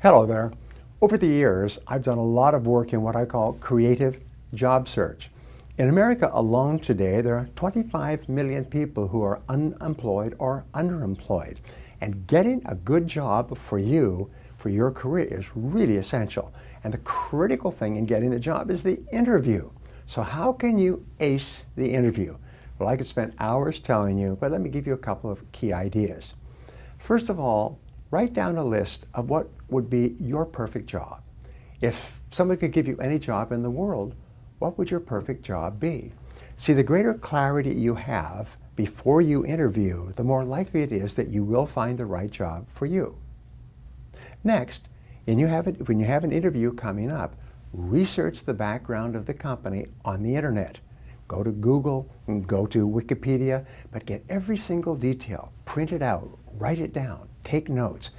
Hello there. Over the years, I've done a lot of work in what I call creative job search. In America alone today, there are 25 million people who are unemployed or underemployed. And getting a good job for you, for your career, is really essential. And the critical thing in getting the job is the interview. So how can you ace the interview? Well, I could spend hours telling you, but let me give you a couple of key ideas. First of all, write down a list of what would be your perfect job. If somebody could give you any job in the world, what would your perfect job be? See, the greater clarity you have before you interview, the more likely it is that you will find the right job for you. Next, when you have an interview coming up, research the background of the company on the internet. Go to Google, go to Wikipedia, but get every single detail, print it out, write it down, take notes.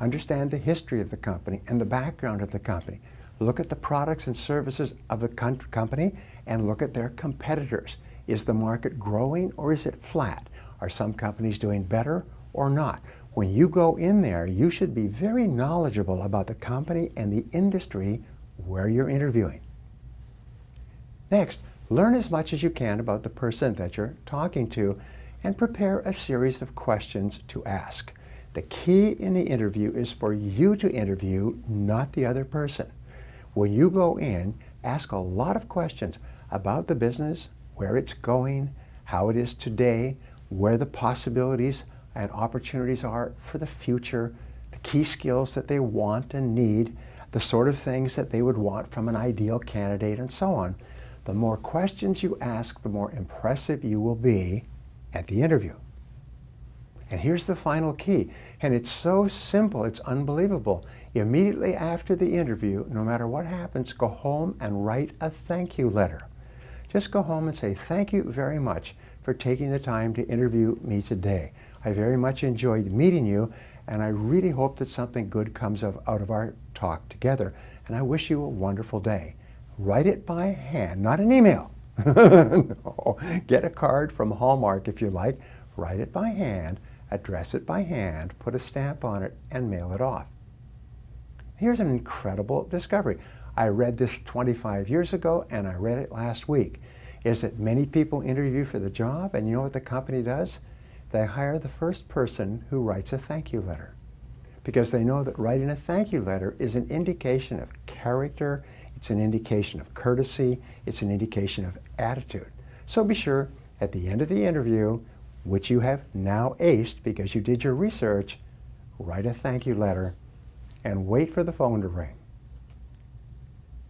Understand the history of the company and the background of the company. Look at the products and services of the company and look at their competitors. Is the market growing or is it flat? Are some companies doing better or not? When you go in there, you should be very knowledgeable about the company and the industry where you're interviewing. Next, learn as much as you can about the person that you're talking to and prepare a series of questions to ask. The key in the interview is for you to interview, not the other person. When you go in, ask a lot of questions about the business, where it's going, how it is today, where the possibilities and opportunities are for the future, the key skills that they want and need, the sort of things that they would want from an ideal candidate, and so on. The more questions you ask, the more impressive you will be at the interview. And here's the final key, and it's so simple, it's unbelievable. Immediately after the interview, no matter what happens, go home and write a thank you letter. Just go home and say, thank you very much for taking the time to interview me today. I very much enjoyed meeting you, and I really hope that something good comes out of our talk together, and I wish you a wonderful day. Write it by hand, not an email. No. Get a card from Hallmark if you like, write it by hand, address it by hand, put a stamp on it, and mail it off. Here's an incredible discovery. I read this 25 years ago, and I read it last week. Is that many people interview for the job, and you know what the company does? They hire the first person who writes a thank you letter, because they know that writing a thank you letter is an indication of character, it's an indication of courtesy, it's an indication of attitude. So be sure, at the end of the interview, which you have now aced because you did your research, write a thank you letter and wait for the phone to ring.